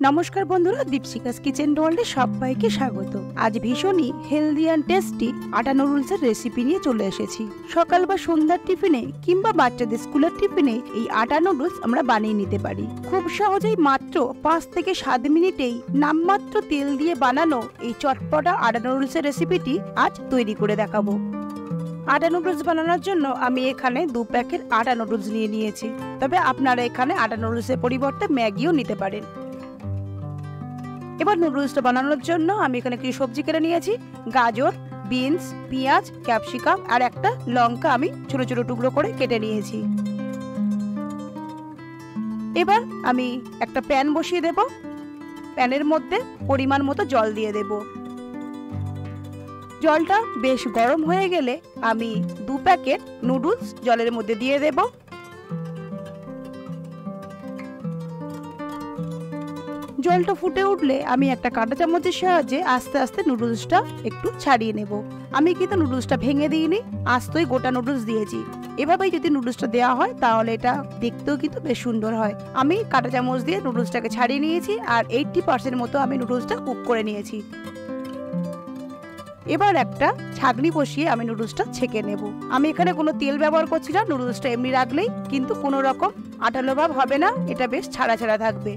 নমস্কার বন্ধুরা, দীপশিকাস কিচেন ওয়ার্ল্ডে সবাইকে স্বাগত। আজ ভীষণই হেলদি অ্যান্ড টেস্টি আটা নুডলসের রেসিপি নিয়ে চলে এসেছি। সকাল বা সন্ধ্যার টিফিনে কিংবা বাচ্চাদের স্কুলের টিফিনে এই আটা নুডলস আমরা বানিয়ে নিতে পারি খুব সহজেই। মাত্র 5 থেকে 7 মিনিটেই নামমাত্র তেল দিয়ে বানানো এই চটপটা আটা নুডলসের রেসিপিটি আজ তৈরি করে দেখাবো। আটা নুডলস বানানোর জন্য আমি এখানে 2 প্যাকেট আটা নুডলস নিয়ে নিয়েছি, তবে আপনারা এখানে আটা নুডলসের পরিবর্তে ম্যাগিও নিতে পারেন। এবার নুডলসটা বানানোর জন্য আমি এখানে কিছু সবজি কেটে নিয়েছি। গাজর, বিনস, পেঁয়াজ, ক্যাপসিকাম আর একটা লঙ্কা আমি ছোট ছোট টুকরো করে কেটে নিয়েছি। এবার আমি একটা প্যান বসিয়ে দেব। প্যানের মধ্যে পরিমাণ মতো জল দিয়ে দেব। জলটা বেশ গরম হয়ে গেলে আমি 2 প্যাকেট নুডলস জলের মধ্যে দিয়ে দেব। জলটা ফুটে উঠলে আমি একটা কাঁটা চামচের সাহায্যে আস্তে আস্তে নুডলসটা একটু ছাড়িয়ে নেব। আমি কিন্তু নুডলসটা ভেঙে দিইনি, আস্তই গোটা নুডলস দিয়েছি। এভাবেই যদি নুডলসটা দেওয়া হয় তাহলে এটা দেখতেও কিন্তু বেশ সুন্দর হয়। আমি কাঁটা চামচ দিয়ে নুডলসটাকে ছাড়িয়ে নিয়েছি আর 80% মতো আমি নুডলসটা কুক করে নিয়েছি। এবার একটা ছাঁকনি বসিয়ে আমি নুডলসটা ছেঁকে নেব। আমি এখানে কোনো তেল ব্যবহার করছি না, নুডলসটা এমনি রাখলেই কিন্তু কোনো রকম আঠালো ভাব হবে না, এটা বেশ ছাড়া ছাড়া থাকবে।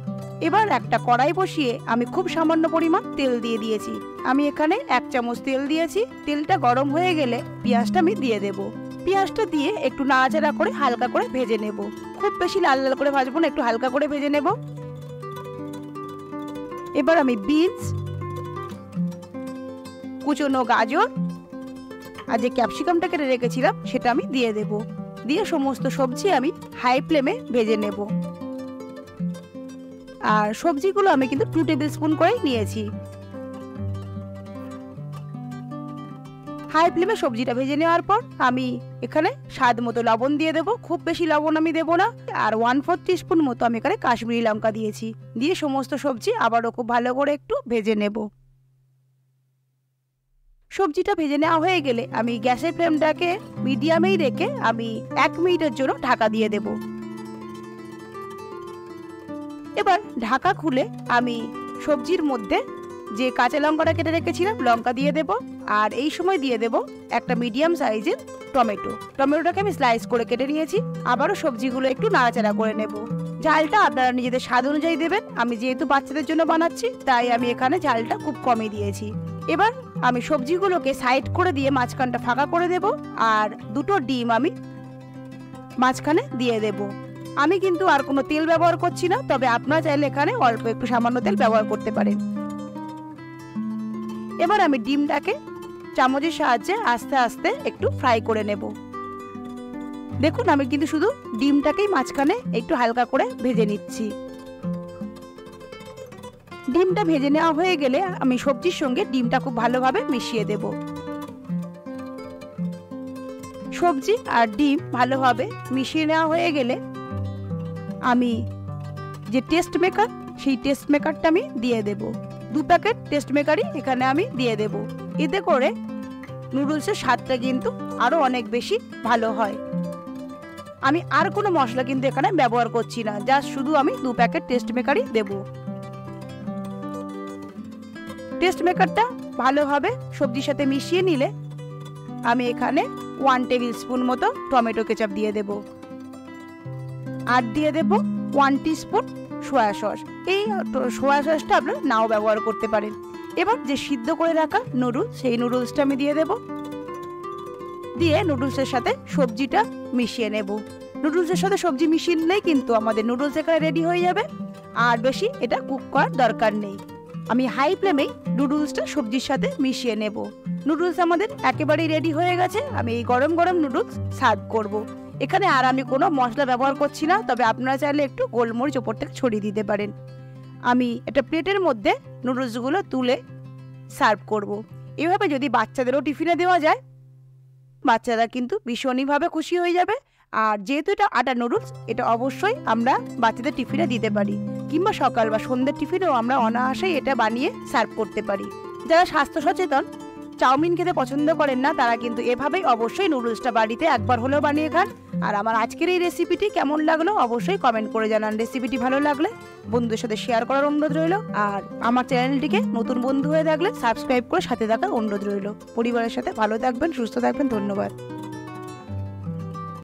এবার একটা কড়াই বসিয়ে আমি খুব সামান্য পরিমাণ তেল দিয়ে দিয়েছি। আমি এখানে 1 চামচ তেল দিয়েছি। তেলটা গরম হয়ে গেলে পেঁয়াজটা আমি দিয়ে দেব। পেঁয়াজটা দিয়ে একটু নাড়াচাড়া করে হালকা করে ভেজে নেব। খুব বেশি লাল লাল করে ভাজবো না, একটু হালকা করে ভেজে নেব। এবার আমি বিনস, কুচনো গাজর আর যে ক্যাপসিকামটা কেটে রেখেছিলাম সেটা আমি দিয়ে দেব। দিয়ে সমস্ত সবজি আমি হাই ফ্লেমে ভেজে নেব। আর সবজিগুলো আমি কিন্তু 2 টেবিল স্পুন করে নিয়েছি। হাই ফ্লেমে সবজিটা ভেজে নেওয়ার পর আমি এখানে স্বাদ মতো লবণ দিয়ে দেবো। খুব বেশি লবণ আমি দেবো না। আর 1/4 টিস্পুন মতো আমি এখানে কাশ্মীরি লঙ্কা দিয়েছি। দিয়ে সমস্ত সবজি আবারও খুব ভালো করে একটু ভেজে নেব। সবজিটা ভেজে নেওয়া হয়ে গেলে আমি গ্যাসের ফ্লেমটাকে মিডিয়ামেই রেখে আমি 1 মিনিটের জন্য ঢাকা দিয়ে দেব। এবার ঢাকা খুলে আমি সবজির মধ্যে যে কাঁচা লঙ্কাটা কেটে রেখেছিলাম লঙ্কা দিয়ে দেব। আর এই সময় দিয়ে দেব একটা মিডিয়াম সাইজের টমেটোটাকে আমি স্লাইস করে কেটে নিয়েছি। আবারও সবজিগুলো একটু নাড়াচাড়া করে নেব। ঝালটা আপনারা নিজেদের স্বাদ অনুযায়ী দেবেন। আমি যেহেতু বাচ্চাদের জন্য বানাচ্ছি তাই আমি এখানে ঝালটা খুব কমই দিয়েছি। এবার আমি সবজিগুলোকে সাইড করে দিয়ে মাঝখানটা ফাঁকা করে দেব। আর 2টো ডিম আমি মাঝখানে দিয়ে দেব। আমি কিন্তু আর কোনো তেল ব্যবহার করছি না, তবে আপনারা চাইলে এখানে অল্প একটু সামান্য তেল ব্যবহার করতে পারেন। এবার আমি ডিমটাকে চামচের সাহায্যে আস্তে আস্তে একটু ফ্রাই করে নেব। দেখুন আমি কিন্তু শুধু ডিমটাকেই মাঝখানে একটু হালকা করে ভেজে নিচ্ছি। ডিমটা ভেজে নেওয়া হয়ে গেলে আমি সবজির সঙ্গে ডিমটা খুব ভালোভাবে মিশিয়ে দেব। সবজি আর ডিম ভালোভাবে মিশিয়ে নেওয়া হয়ে গেলে আমি যে টেস্ট মেকার সেই টেস্ট মেকারটা আমি দিয়ে দেব। 2 প্যাকেট টেস্ট মেকারই এখানে আমি দিয়ে দেব। এতে করে নুডলসের স্বাদটা কিন্তু আরো অনেক বেশি ভালো হয়। আমি আর কোনো মশলা কিন্তু এখানে ব্যবহার করছি না, জাস্ট শুধু আমি 2 প্যাকেট টেস্ট মেকারই দেব। টেস্ট মেকারটা ভালোভাবে সবজির সাথে মিশিয়ে নিলে আমি এখানে 1 টেবিল স্পুন মতো টমেটো কেচাপ দিয়ে দেব। আর দিয়ে দেব 1 টিস্পুন সয়া সস। এই সয়া সসটা আপনারা নাও ব্যবহার করতে পারেন। এবার যে সিদ্ধ করে রাখা নুডলস সেই নুডলসটা আমি দিয়ে দেব। দিয়ে নুডলসের সাথে সবজিটা মিশিয়ে নেব। নুডলসের সাথে সবজি মিশিয়ে নিলেই কিন্তু আমাদের নুডলস এখানে রেডি হয়ে যাবে। আর বেশি এটা কুক করার দরকার নেই। আমি হাই ফ্লেমেই নুডলসটা সবজির সাথে মিশিয়ে নেব। নুডলস আমাদের একেবারেই রেডি হয়ে গেছে। আমি এই গরম গরম নুডলস সার্ভ করব। এখানে আর আমি কোনো মশলা ব্যবহার করছি না, তবে আপনারা চাইলে একটু গোলমরিচ ওপর থেকে ছড়িয়ে দিতে পারেন। আমি একটা প্লেটের মধ্যে নুডলসগুলো তুলে সার্ভ করব। এভাবে যদি বাচ্চাদেরও টিফিনে দেওয়া যায় বাচ্চারা কিন্তু ভীষণইভাবে খুশি হয়ে যাবে। আর যেহেতু এটা আটা নুডলস, এটা অবশ্যই আমরা বাচ্চাদের টিফিনে দিতে পারি, কিংবা সকাল বা সন্ধ্যের টিফিনেও আমরা অনায়াসেই এটা বানিয়ে সার্ভ করতে পারি। যারা স্বাস্থ্য সচেতন চাউমিন খেতে পছন্দ করেন না তারা কিন্তু এভাবেই অবশ্যই নুডলসটা বাড়িতে একবার হলেও বানিয়ে খান। আর আমার আজকের এই রেসিপিটি কেমন লাগলো অবশ্যই কমেন্ট করে জানান। রেসিপিটি ভালো লাগলে বন্ধুদের সাথে শেয়ার করার অনুরোধ রইল। আর আমার চ্যানেলটিকে নতুন বন্ধু হয়ে থাকলে সাবস্ক্রাইব করে সাথে থাকার অনুরোধ রইল। পরিবারের সাথে ভালো থাকবেন, সুস্থ থাকবেন। ধন্যবাদ।